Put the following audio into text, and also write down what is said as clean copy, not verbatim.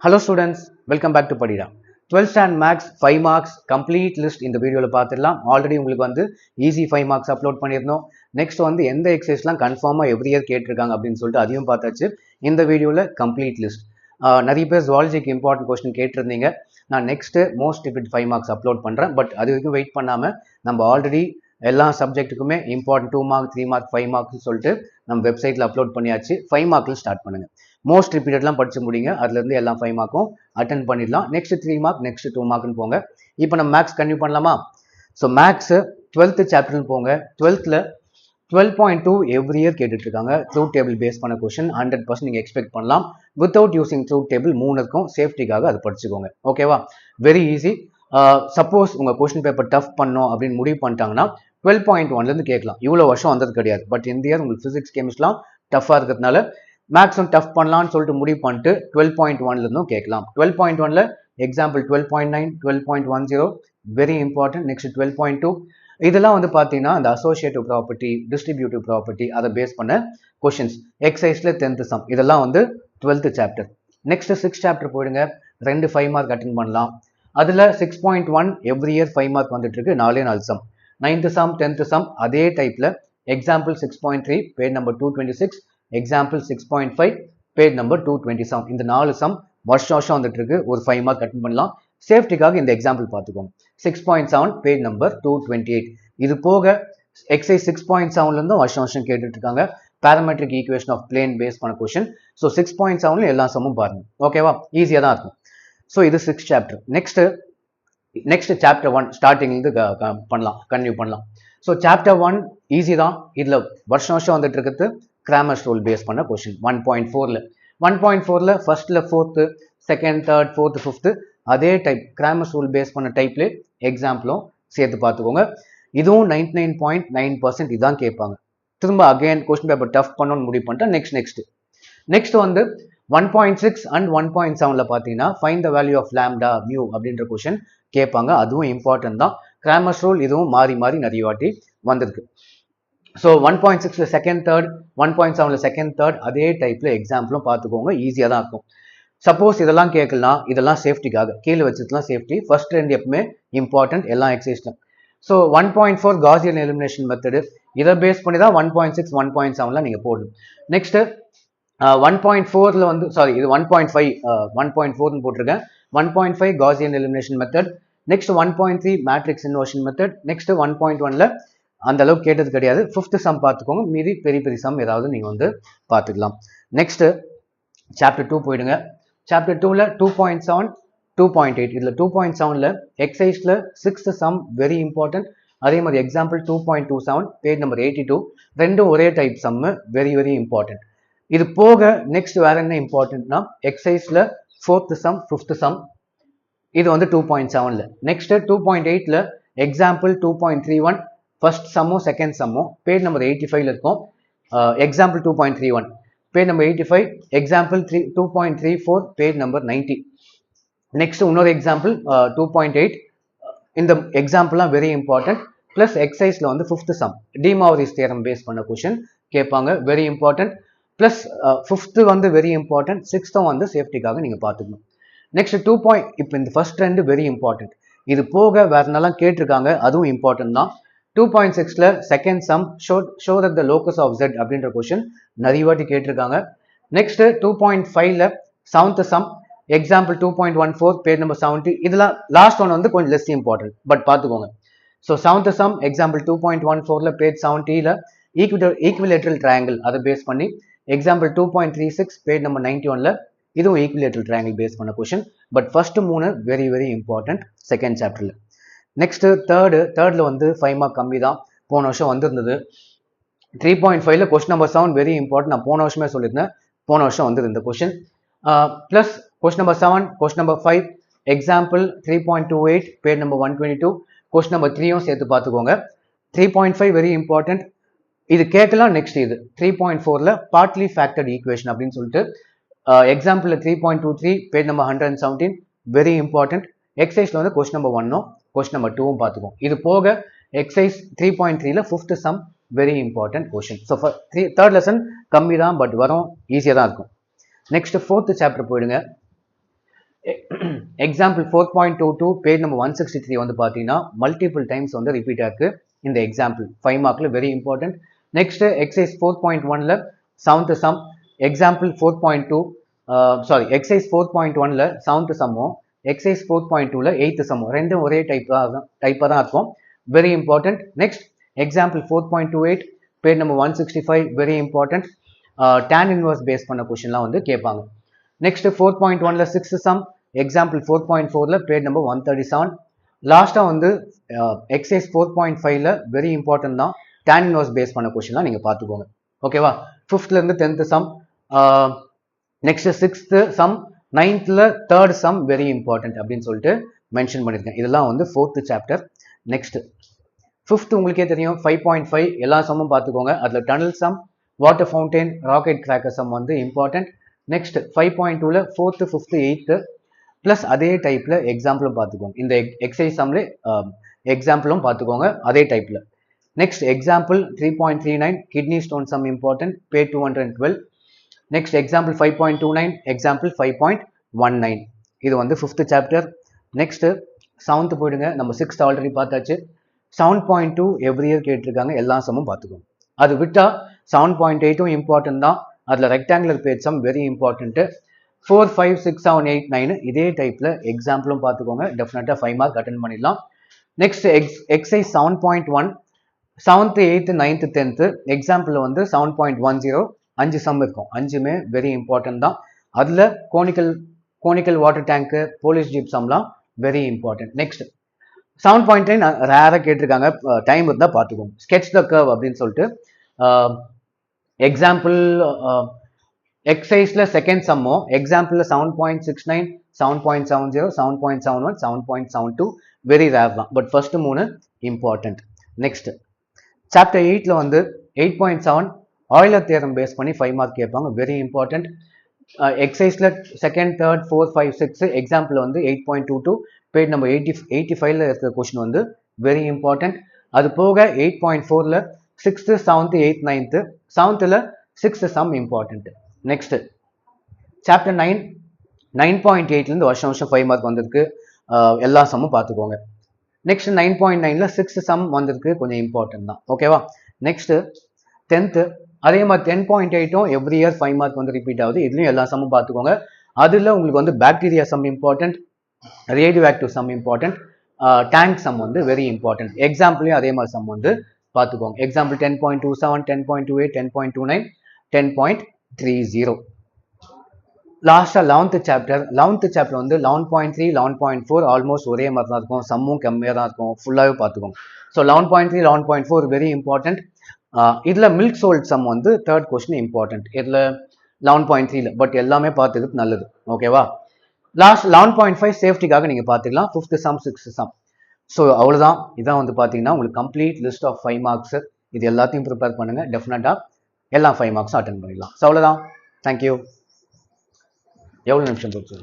Hello students, welcome back to Padira. 12th stand max 5 marks complete list இந்த வீடியோல பார்த்துடலாம். Already உங்களுக்கு வந்து ஈஸி 5 marks அப்லோட் பண்ணியிருந்தோம். நெக்ஸ்ட் வந்து எந்த எக்ஸசைஸ்லாம் கன்ஃபார்மாக எவ்ரி இயர் கேட்டிருக்காங்க அப்படின்னு சொல்லிட்டு அதையும் பார்த்தாச்சு. இந்த வீடியோவில் கம்ப்ளீட் லிஸ்ட். நிறைய பேர் ஜுவாலஜிக்கு இம்பார்ட்டன்ட் கொஸ்டின் கேட்டிருந்தீங்க. நான் next most repeat 5 marks upload பண்ணுறேன். பட் அது வரைக்கும் வெயிட் பண்ணாமல் நம்ம ஆல்ரெடி எல்லா சப்ஜெக்ட்டுக்குமே இம்பார்ட்டன்ட் 2 mark 3 mark 5 marks சொல்லிட்டு நம்ம வெப்சைட்டில் அப்லோட் பண்ணியாச்சு. 5 markல ஸ்டார்ட் பண்ணுங்கள். மோஸ்ட் ரிப்பீட்டட்லாம் படிச்சு முடிங்க. அதுலேருந்து எல்லாம் 5 மார்க்கும் அட்டன் பண்ணிடலாம். நெக்ஸ்ட் 3 mark நெக்ஸ்ட் 2 markன்னு போங்க. இப்போ நம்ம மேக்ஸ் கன்டினியூ பண்ணலாமா? ஸோ மேக்ஸ் 12th சாப்டர்னு போங்க. 12th 12.2 எவ்ரி இயர் கேட்டுட்டு இருக்காங்க. ட்ரூத் டேபிள் பேஸ் பண்ண கொஸ்டின் 100% நீங்கள் எக்ஸ்பெக்ட் பண்ணலாம். வித்தவுட் யூசிங் ட்ரூத் டேபிள் 3 இருக்கும். சேஃப்டிக்காக அதை படிச்சுக்கோங்க. ஓகேவா? Very easy. சப்போஸ் உங்கள் கொஸ்டின் பேப்பர் டஃப் பண்ணோம் அப்படின்னு முடிவு பண்ணிட்டாங்கன்னா 12.1லேருந்து கேட்கலாம். இவ்வளோ வருஷம் வந்தது கிடையாது. பட் இந்த இயர் உங்களுக்கு ஃபிசிக்ஸ் கெமிஸ்ட்லாம் டஃப்பாக இருக்கிறதுனால மேக்ஸும் டஃப் பண்ணலான்னு சொல்லிட்டு முடிவு பண்ணிட்டு 12.1லேருந்தும் கேட்கலாம். 12.1ல எக்ஸாம்பிள் 12.9 12.10 வெரி இம்பார்ட்டன்ட். நெக்ஸ்ட் 12.2 இதெல்லாம் வந்து பார்த்தீங்கன்னா அந்த அசோசியேட்டிவ் ப்ராப்பர்ட்டி டிஸ்ட்ரிபியூட்டிவ் ப்ராப்பர்ட்டி அதை பேஸ் பண்ண கொஷின்ஸ். எக்ஸசைஸ்ல 10th சம் இதெல்லாம் வந்து 12th chapter. Next 6th chapter போயிடுங்க. 2 5 mark அட்டன் பண்ணலாம். அதில் 6.1 எவ்ரி இயர் 5 mark வந்துட்டு இருக்கு. 4 some. 9th some 10th some அதே டைப்ல example 6.3 page number 226, example 6.5 page number 227. இந்த 4 சம் வருஷம் வந்துட்டு இருக்கு. ஒரு 5 mark அட்டன் பண்ணலாம். சேஃப்டிக்காக இந்த எக்ஸாம்பிள் பார்த்துக்கோங்க. 6.7 பேஜ் நம்பர் 228. இது போக எக்ஸைஸ் 6.7லேருந்து வருஷம் கேட்டுட்டு இருக்காங்க. Parametric equation of plane base பண்ண கொஸ்டின். ஸோ 6.7ல எல்லா சமும் பாருங்க. ஓகேவா? ஈஸியாக தான் இருக்கும். ஸோ இது 6th சாப்டர். நெக்ஸ்ட் சாப்டர் 1 ஸ்டார்டிங்லேருந்து பண்ணலாம், கன்டினியூ பண்ணலாம். ஸோ சாப்டர் 1 ஈஸி தான். இதில் வருஷம் வந்துட்டு இருக்கிறது கிராமர்ஸ் ரூல் பேஸ் பண்ண கொஸ்டின். 1.4ல ஃபர்ஸ்ட்ல 4th, second, third, fourth, fifth அதே டைப் கிராமர்ஸ் ரூல் பேஸ் பண்ண டைப்ல எக்ஸாம்பிளும் சேர்த்து பார்த்துக்கோங்க. இதுவும் 99.9% இதான் கேட்பாங்க. திரும்ப அகைன் கொஸ்டின் பேப்பர் டஃப் பண்ணணும்னு முடிவு பண்ணிட்டா நெக்ஸ்ட் வந்து 1.6 அண்ட் 1.7ல பார்த்தீங்கன்னா find the value of lambda mu அப்படின்ற கொஸ்டின் கேட்பாங்க. அதுவும் இம்பார்ட்டன்ட் தான். கிராமர்ஸ் ரூல் இதுவும் மாறி நிறைய வாட்டி வந்திருக்கு. ஸோ 1.6ல செகண்ட், தேர்ட், 1.7ல செகண்ட், தேர்ட் அதே டைப்ல எக்ஸாம்பிளும் பார்த்துக்கோங்க. ஈஸியாக தான் இருக்கும். சப்போஸ் இதெல்லாம் கேட்கலாம், இதெல்லாம் சேஃப்டிக்காக கீழே வச்சதுலாம் சேஃப்டி. ஃபர்ஸ்ட் 2 எப்பவுமே இம்பார்ட்டன்ட் எல்லா எக்ஸசைஸ்லும். ஸோ 1.4 காசியன் எலிமினேஷன் மெத்தடு இதை பேஸ் பண்ணி தான் 1.6 1.7ல நீங்கள் போடணும். நெக்ஸ்ட் 1.4ல வந்து இது 1.5 1.4னு போட்டிருக்கேன். 1.5 Gaussian elimination method. Next 1.3 matrix inversion method. Next 1.1ல அந்த அளவுக்கு கேட்டது கிடையாது. 5th சம் பார்த்துக்கோங்க. மீதி பெரிய சம் ஏதாவது நீங்கள் வந்து பார்த்துக்கலாம். நெக்ஸ்ட் சாப்டர் 2 போயிடுங்க. சாப்டர் 2ல 2.7 2.8 இதில் 2.7ல எக்ஸசைஸ்ல 6th சம் வெரி இம்பார்ட்டன்ட். அதே மாதிரி எக்ஸாம்பிள் 2.27 பேஜ் நம்பர் 82 ரெண்டும் ஒரே டைப் சம் வெரி இம்பார்ட்டன்ட். இது போக நெக்ஸ்ட் வேற என்ன இம்பார்ட்டன்ட்னா எக்ஸசைஸ்ல 4th சம் 5th சம் இது வந்து 2.7ல. நெக்ஸ்ட் 2.8ல எக்ஸாம்பிள் 2.31 ஃபர்ஸ்ட் சம்மோ செகண்ட் சம்மோ பேஜ் நம்பர் 85ல இருக்கும். Example 2.31 page number 85, example 2.34 page number 90. Next இன்னொரு எக்ஸாம்பிள் 2.8. இந்த எக்ஸாம்பிள்லாம் வெரி இம்பார்ட்டன்ட். பிளஸ் எக்ஸசைஸ்ல வந்து 5th sum De Moivre's theorem base பண்ண கொஸ்டின் கேட்பாங்க. Very important. பிளஸ் 5th வந்து வெரி இம்பார்ட்டன்ட். 6th வந்து சேஃப்டிக்காக நீங்க பார்த்துக்கணும். நெக்ஸ்ட் 2. இப்போ இந்த ஃபர்ஸ்ட் 2 வெரி இம்பார்ட்டன்ட். இது போக வேற என்னெல்லாம் கேட்டிருக்காங்க அதுவும் இம்பார்ட்டன்ட் தான். 2.6ல second sum show that the locus of Z அப்படின்ற கொஸ்டின் நிறைய வாட்டி கேட்டிருக்காங்க. நெக்ஸ்ட் 2.5ல 7th sum example 2.14 page number 70. இதெல்லாம் லாஸ்ட் ஒன் வந்து கொஞ்சம் லெஸ் இம்பார்ட்டன்ட் பட் பார்த்துக்கோங்க. ஸோ 7th சம் எக்ஸாம்பிள் 2.14ல பேஜ் 70ல ஈக்குவிலேட்ரல் ட்ரையாங்கிள் அதை பேஸ் பண்ணி எக்ஸாம்பிள் 2.36 பேஜ் நம்பர் 91ல இதுவும் ஈக்குவிலேட்ரல் ட்ரையாங்கிள் பேஸ் பண்ண question. But first 3 very important second சாப்டர்ல. நெக்ஸ்ட் தேர்ட்ல வந்து 5 mark கம்மி தான். போன வருஷம் வந்திருந்தது. 3.5ல கொஸ்டின் நம்பர் 7 வெரி இம்பார்ட்டன்ட். நான் போன வருஷமே சொல்லியிருந்தேன். போன வருஷம் வந்தது இந்த question. Plus question number 7 question number 5 example 3.28 page number 122 question number 3யும் சேர்த்து பார்த்துக்கோங்க. 3.5 வெரி இம்பார்ட்டன்ட். இது கேட்கலாம். நெக்ஸ்ட் இது 3.4ல பார்ட்லி ஃபேக்டர்ட் ஈக்குவேஷன் அப்படின்னு சொல்லிட்டு example 3.23 page number 117 very important. எக்ஸசைஸ்ல வந்து கொஸ்டின் நம்பர் 1ம் கொஸ்டின் நம்பர் 2ம் பார்த்துக்கோங்க. இது போக எக்ஸசைஸ் 3.3ல 5th sum very important question. So third lesson கம்மி தான் பட் வரும் ஈஸியாக தான் இருக்கும். நெக்ஸ்ட் 4th சாப்டர் போயிடுங்க. எக்ஸாம்பிள் 4.22 பேஜ் நம்பர் 163 வந்து பார்த்தீங்கன்னா மல்டிபிள் டைம்ஸ் வந்து ரிப்பீட் ஆயிருக்கு இந்த எக்ஸாம்பிள் 5 மார்க்ல வெரி இம்பார்ட்டன்ட். நெக்ஸ்ட் எக்ஸசைஸ் 4.1ல செவன்த் சம், எக்ஸாம்பிள் 4.2 எக்ஸசைஸ் 4.1ல செவன்த் சம்மும் எக்ஸசைஸ் 4.2ல எயித்து சம்மும் ரெண்டும் ஒரே டைப்பாக தான் இருக்கும், very important. Next example 4.28 page number 165 very important. tan inverse base பண்ண கொஸ்டின்லாம் வந்து கேட்பாங்க. நெக்ஸ்ட் 4.1ல சிக்ஸ்த் சம், எக்ஸாம்பிள் 4.4ல பேஜ் நம்பர் 137. லாஸ்ட்டாக வந்து எக்ஸசைஸ் 4.5ல வெரி இம்பார்ட்டன்ட் தான், tan இன்வர்ஸ் பேஸ் பண்ண கொஸ்டின்லாம் நீங்கள் பார்த்துக்கோங்க. ஓகேவா? 5th-லேருந்து 10th sum, next 6th sum, 9th-ல 3rd சம் வெரி இம்பார்ட்டன்ட் அப்படின்னு சொல்லிட்டு மென்ஷன் பண்ணியிருக்கேன். இதெல்லாம் வந்து 4th சாப்டர். நெக்ஸ்ட் 5th உங்களுக்கே தெரியும் 5.5 எல்லா சம்மும் பார்த்துக்கோங்க. அதில் tunnel sum, water fountain, rocket cracker sum வந்து இம்பார்ட்டன்ட். நெக்ஸ்ட் 5.2ல 4th, 5th, 8th ப்ளஸ் அதே டைப்பில் எக்ஸாம்பிளும் பார்த்துக்கோங்க. இந்த எக்ஸசைஸ் சம்ல எக்ஸாம்பிளும் பார்த்துக்கோங்க அதே டைப்பில். Next example 3.39 kidney stone sum important, page 212. Next example 5.29, example 5.19. இது வந்து 5th சாப்டர். நெக்ஸ்ட் 7th போயிடுங்க, நம்ம 6th ஆல்ரெடி பார்த்தாச்சு. 7.2 எவ்ரி இயர் கேட்டிருக்காங்க, எல்லா சம்மும் பார்த்துக்கோங்க. அது விட்டா 7.8ம் இம்பார்ட்டன்ட் தான், அதில் rectangular page sum very important. 4, 5, 6, 7, 8, 9 இதே டைப்பில் எக்ஸாம்பிளும் பார்த்துக்கோங்க, டெஃபினட்டாக 5 மார்க் அட்டன் பண்ணிடலாம். Next exercise 7.1 7th, 8th, 9th, 10th example வந்து 7.10 5 சம் இருக்கும், 5மே வெரி இம்பார்ட்டன்ட் தான். அதில் conical water tank, police jeep சம்லாம் வெரி இம்பார்ட்டன்ட். நெக்ஸ்ட் 7.9 ரேராக கேட்டிருக்காங்க, டைம் இருந்தால் பார்த்துக்கோங்க. ஸ்கெட்ச் த கர்வ் அப்படின்னு சொல்லிட்டு எக்ஸாம்பிள் எக்ஸசைஸ்ல செகண்ட் சம்மும் எக்ஸாம்பிள்ல 7.69, 7.70, 7.71, 7.72 வெரி ரேர் தான், but first 3 important. Next chapter 8ல வந்து 8.7 ஆயிலர் தியரம் பேஸ் பண்ணி 5 மார்க் கேட்பாங்க, வெரி இம்பார்ட்டன்ட். எக்ஸசைஸ்ல செகண்ட், தேர்ட், 4, 5, 6 எக்ஸாம்பிள் வந்து 8.22 பேஜ் நம்பர் 85ல இருக்கிற கொஸ்டின் வந்து வெரி இம்பார்ட்டன்ட். அது போக 8.4ல 6th, 7th, 8th, 9th 7th-ல 6th sum important. Next chapter 9 9.8லேருந்து வருஷம் 5 மார்க் வந்திருக்கு, எல்லா சம்மும் பார்த்துக்கோங்க. நெக்ஸ்ட் 9.9ல 6th சம் வந்திருக்கு, கொஞ்சம் இம்பார்ட்டன்ட் தான். ஓகேவா? நெக்ஸ்ட் 10th அதே மாதிரி 10.8ம் எவ்ரி இயர் 5 மார்க் வந்து ரிப்பீட் ஆகுது, இதுலையும் எல்லா சம்மும் பார்த்துக்கோங்க. அதில் உங்களுக்கு வந்து bacteria sum important, radioactive sum important, tank sum வந்து வெரி இம்பார்ட்டன்ட். எக்ஸாம்பிளையும் அதே மாதிரி சம் வந்து பார்த்துக்கோங்க. எக்ஸாம்பிள் 10.27, 10.28, 10.29, 10.30. லாஸ்டா 11th சாப்டர் வந்து 11.3, 11.4 ஆல்மோஸ்ட் ஒரே மாதிரி தான் இருக்கும், சம்மும் கம்மியாக தான் இருக்கும், ஃபுல்லாகவே பார்த்துக்கோங்க. So 11.3, 11.4 very important. இதில் மில்க் சோல்ட் சம் வந்து தேர்ட் கொஸ்டின் இம்பார்ட்டன்ட், இதில் 11.3ல, பட் எல்லாமே பார்த்துக்கிறது நல்லது. ஓகேவா? லாஸ்ட் 11.5 சேஃப்டிக்காக நீங்கள் பார்த்துக்கலாம், 5th some, 6th some. So அவ்வளோதான், இதான் வந்து பார்த்தீங்கன்னா உங்களுக்கு கம்ப்ளீட் லிஸ்ட் ஆஃப் 5 மார்க்ஸ். இது எல்லாத்தையும் ப்ரிப்பேர் பண்ணுங்கள், டெஃபினட்டாக எல்லா 5 மார்க்ஸும் அட்டன் பண்ணிடலாம். ஸோ அவ்வளோதான், தேங்க்யூ. எவ்வளோ நிமிஷம் போச்சு?